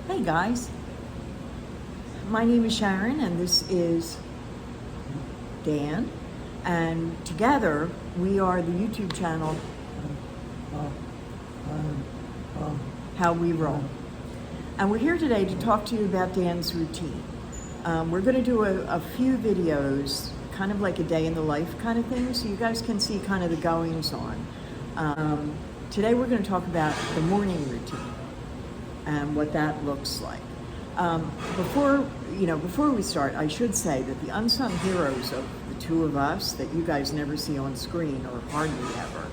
Hey guys, my name is Sharon and this is Dan, and together we are the YouTube channel How We Roll. And we're here today to talk to you about Dan's routine. We're going to do a few videos, kind of like a day in the life kind of thing, so you guys can see kind of the goings on. Today we're going to talk about the morning routine and what that looks like. Before we start, I should say that the unsung heroes of the two of us that you guys never see on screen, or hardly ever,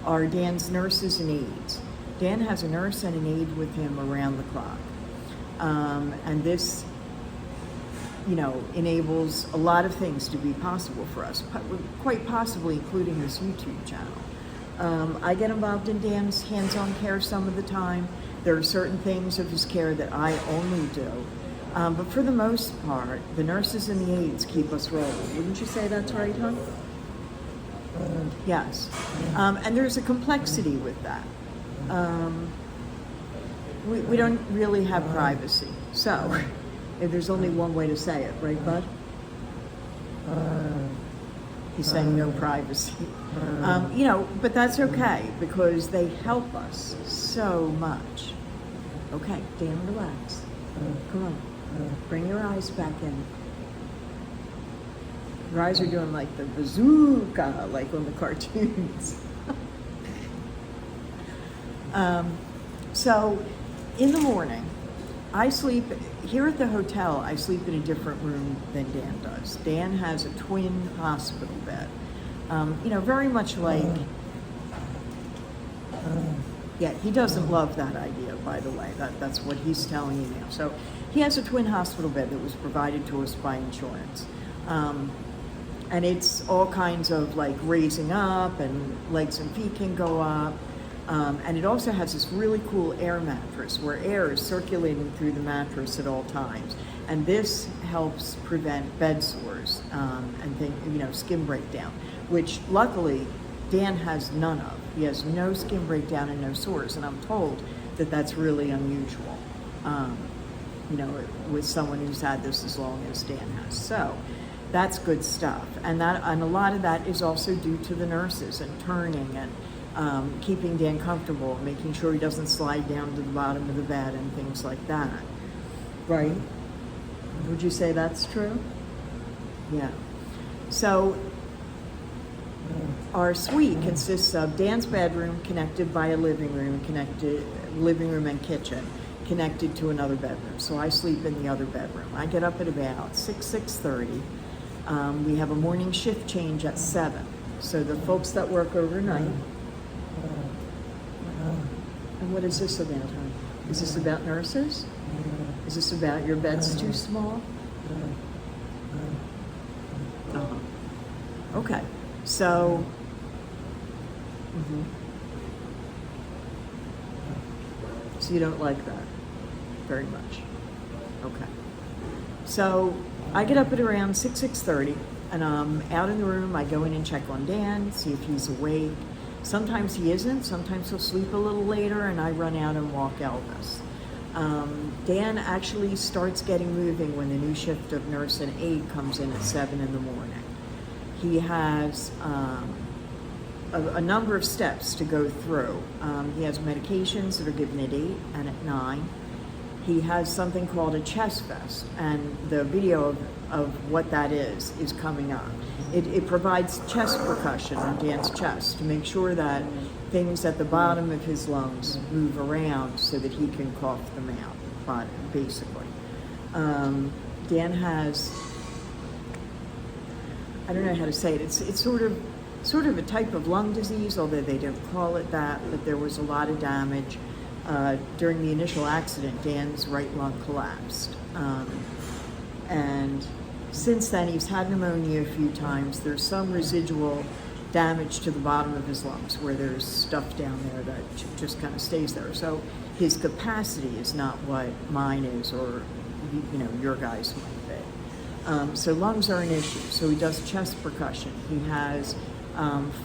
are Dan's nurses and aides. Dan has a nurse and an aide with him around the clock. And this, enables a lot of things to be possible for us, quite possibly including this YouTube channel. I get involved in Dan's hands-on care some of the time. There are certain things of his care that I only do. But for the most part, the nurses and the aides keep us rolling. Wouldn't you say that's right, hon? Yes. And there's a complexity with that. We don't really have privacy. So, if there's only one way to say it, right, bud? He's saying no privacy. But that's okay because they help us so much. Okay, Dan, relax. Come on. Bring your eyes back in. Your eyes are doing like the bazooka, like on the cartoons. So, in the morning, I sleep, here at the hotel, I sleep in a different room than Dan does. Dan has a twin hospital bed. Very much like, yeah, he doesn't love that idea, by the way. That's what he's telling you now. So he has a twin hospital bed that was provided to us by insurance. And it's all kinds of like raising up, and legs and feet can go up. And it also has this really cool air mattress where air is circulating through the mattress at all times. And this helps prevent bed sores and skin breakdown, which luckily Dan has none of. He has no skin breakdown and no sores, and I'm told that that's really unusual, with someone who's had this as long as Dan has. So that's good stuff. And a lot of that is also due to the nurses and turning and keeping Dan comfortable, making sure he doesn't slide down to the bottom of the bed and things like that. Right? Would you say that's true? Yeah. So our suite consists of Dan's bedroom connected by a living room and kitchen connected to another bedroom. So I sleep in the other bedroom. I get up at about 6:30. We have a morning shift change at 7. So the folks that work overnight. And what is this about, hon? Is this about nurses? Is this about your bed's too small? Okay. So, so you don't like that very much. Okay. So I get up at around 6:30, and I'm out in the room. I go in and check on Dan, see if he's awake. Sometimes he isn't. Sometimes he'll sleep a little later, and I run out and walk Elvis. Dan actually starts getting moving when the new shift of nurse and aide comes in at 7 in the morning. He has a number of steps to go through. He has medications that are given at 8 and at 9. He has something called a chest vest, and the video of what that is coming up. It provides chest percussion on Dan's chest to make sure that things at the bottom of his lungs move around so that he can cough them out, basically. Dan has, I don't know how to say it. It's sort of a type of lung disease, although they don't call it that. But there was a lot of damage during the initial accident. Dan's right lung collapsed, and since then he's had pneumonia a few times. There's some residual damage to the bottom of his lungs where there's stuff down there that just kind of stays there. So his capacity is not what mine is, or your guys might be. So lungs are an issue. So he does chest percussion. He has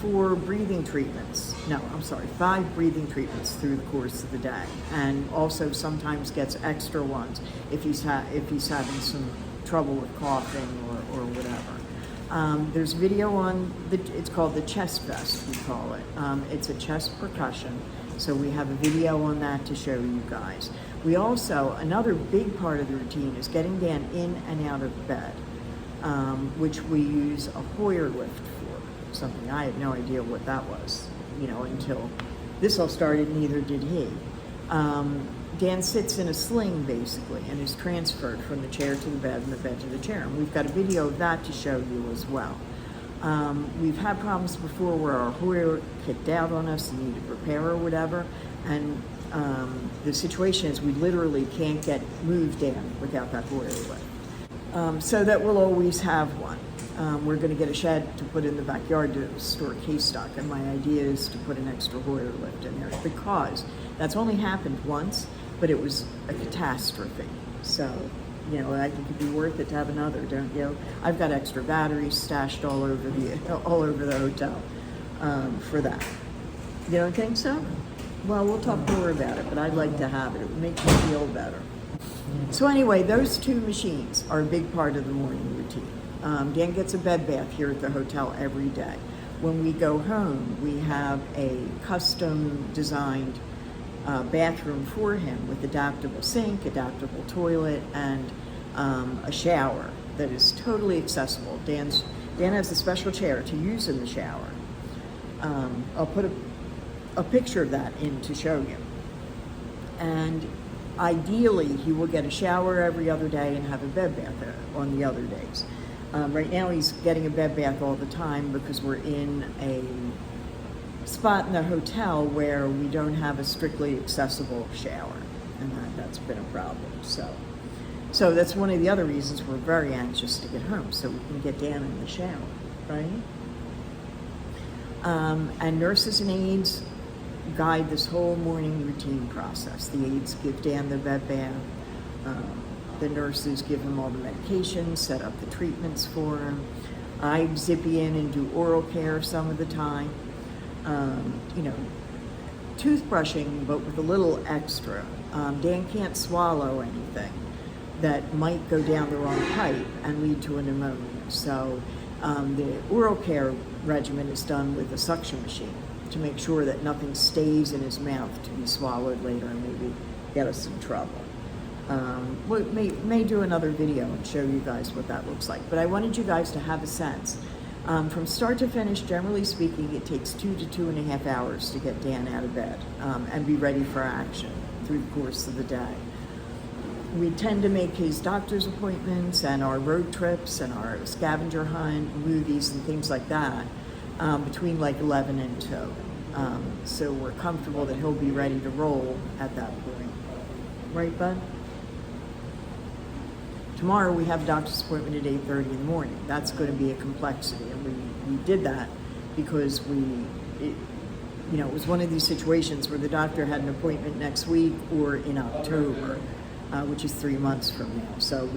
4 breathing treatments. No, I'm sorry, 5 breathing treatments through the course of the day, and also sometimes gets extra ones if he's having some trouble with coughing or whatever. There's video on it's called the chest vest, we call it. It's a chest percussion, so we have a video on that to show you guys. We also, another big part of the routine is getting Dan in and out of bed, which we use a Hoyer lift for. Something I had no idea what that was, until this all started, neither did he. Dan sits in a sling basically and is transferred from the chair to the bed and the bed to the chair. And we've got a video of that to show you as well. We've had problems before where our Hoyer kicked out on us and needed repair or whatever. And the situation is we literally can't move Dan without that Hoyer lift. So that we'll always have one. We're going to get a shed to put in the backyard to store case stock, and my idea is to put an extra Hoyer lift in there because that's only happened once, but it was a catastrophe. So, I think it'd be worth it to have another, don't you? I've got extra batteries stashed all over the hotel for that. You don't think so? Well, we'll talk more about it, but I'd like to have it. It would make me feel better. So anyway, those 2 machines are a big part of the morning routine. Dan gets a bed bath here at the hotel every day. When we go home, we have a custom designed bathroom for him with adaptable sink, adaptable toilet, and a shower that is totally accessible. Dan has a special chair to use in the shower. I'll put a picture of that in to show you. And ideally, he will get a shower every other day and have a bed bath on the other days. Right now, he's getting a bed bath all the time because we're in a spot in the hotel where we don't have a strictly accessible shower, and that's been a problem. So that's one of the other reasons we're very anxious to get home, so we can get Dan in the shower, right? And nurses and aides guide this whole morning routine process. The aides give Dan the bed bath. The nurses give him all the medications, set up the treatments for him. I zippy in and do oral care some of the time. Toothbrushing, but with a little extra. Dan can't swallow anything that might go down the wrong pipe and lead to a pneumonia. So the oral care regimen is done with a suction machine to make sure that nothing stays in his mouth to be swallowed later and maybe get us in trouble. We may do another video and show you guys what that looks like, but I wanted you guys to have a sense. From start to finish, generally speaking, it takes 2 to 2.5 hours to get Dan out of bed and be ready for action through the course of the day. We tend to make his doctor's appointments and our road trips and our scavenger hunt, movies and things like that between like 11 and 2. So we're comfortable that he'll be ready to roll at that point. Right, bud? Tomorrow we have a doctor's appointment at 8:30 in the morning. That's going to be a complexity, and we did that because it was one of these situations where the doctor had an appointment next week or in October, which is 3 months from now. So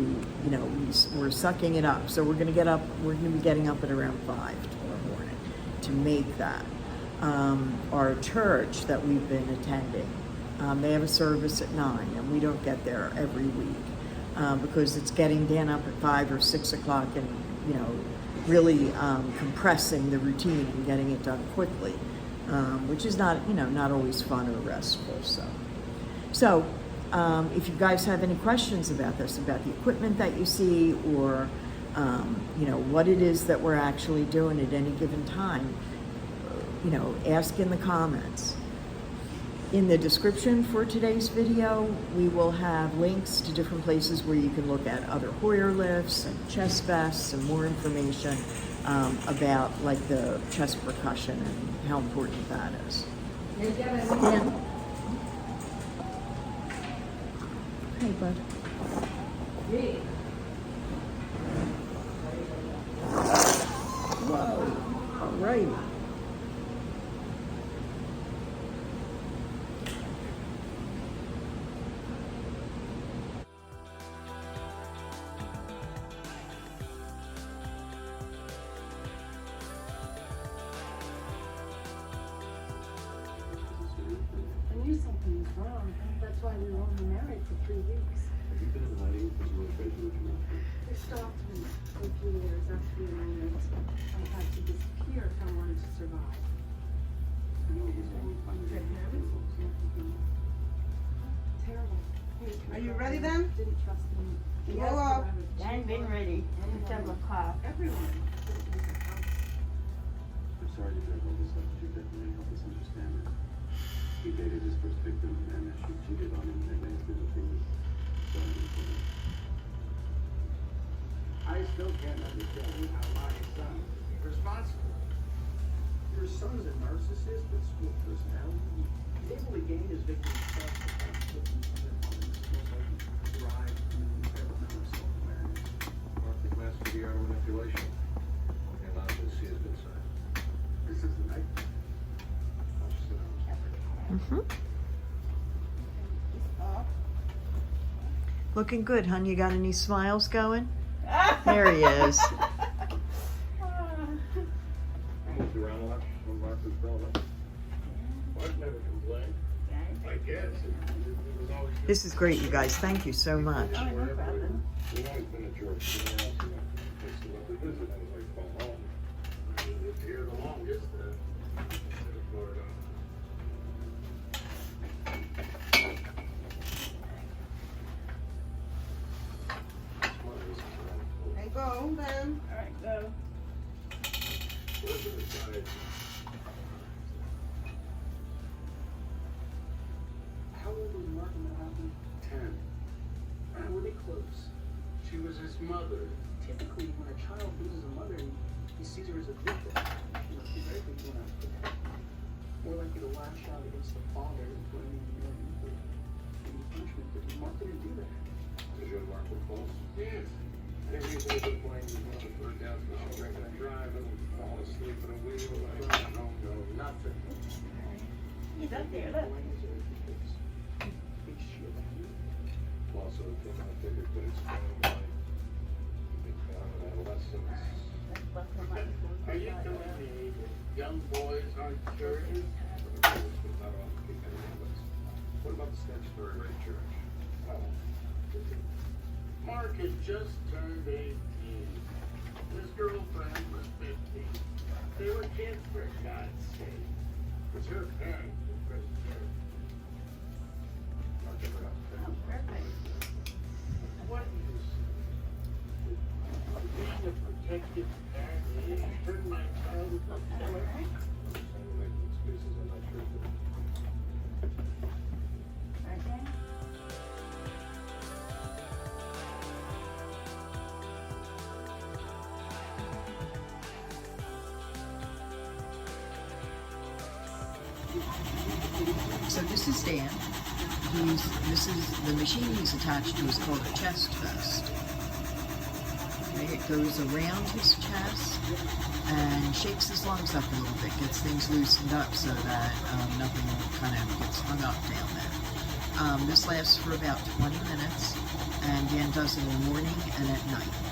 we're sucking it up. So we're going to be getting up at around 5 tomorrow morning to make that. Our church that we've been attending, they have a service at 9, and we don't get there every week. Because it's getting Dan up at 5 or 6 o'clock and, really compressing the routine and getting it done quickly, which is not always fun or restful. So if you guys have any questions about this, about the equipment that you see or, what it is that we're actually doing at any given time, ask in the comments. In the description for today's video, we will have links to different places where you can look at other Hoyer lifts and chest vests and more information about like the chest percussion and how important that is. Yeah. Hey, bud. Whoa. All right. 3 weeks. Have you been in hiding because you were afraid to let your mouth open? They stopped me for a few years after the amendment. I had to disappear if I wanted to survive. I know it was a long time ago. Terrible. Hey, Are you ready then? Didn't trust me. Go up. I ain't been ready. It's 7 o'clock. Everyone didn't leave the house. I'm sorry to drag all this up, but you definitely help us understand it. He dated his first victim, and she cheated on him, and they did the thing with I still can't understand how my son is responsible. Your son's a narcissist with split personality. He's able to gain his victim's trust without flipping other harms. Most likely derived from an incredible amount of self-awareness. Arctic master VR manipulation. Only allows you to see his good side. This is the night. I'll just sit down. Up. Looking good, hon. You got any smiles going? There he is. I moved around a lot when Mark was growing up. Mark never complained. I guess it was always This is great, you guys. Thank you so much. Oh, no problem. We've always been at George. You know, else, you know, just to let me visit. I was like, call home. he lived here the longest. Instead of Florida. Hey, go then. All right, go. What's the side? How old was Mark when that happened? 10. Were they close? She was his mother. Typically, when a child loses a mother, he sees her as a victim. You know, she's very big when more likely to lash out against the father and blaming him for any punishment. But Mark didn't do that. Because you and Mark were close. Yes. Every day they playing his mother for down the street and driving and fall asleep at a wheel. No, nothing. He's up there, look. Big shit. Also, I figured could explain why he found in adolescence. That's what somebody Are you telling me that young boys aren't curious? Not on keep any habits. What about the statutory rape charge? Mark had just turned 18. His girlfriend was 15. They were kids, for God's sake. It's her parents who pressed her. Mark never got to pay. Oh, perfect. What do you say? Being a protective parent, it turned my child into a killer. I'm making excuses, I'm not sure. Right there. So this is Dan. This is the machine he's attached to is called a chest vest. Okay, it goes around his chest and shakes his lungs up a little bit, gets things loosened up so that nothing kind of gets hung up down there. This lasts for about 20 minutes, and Dan does it in the morning and at night.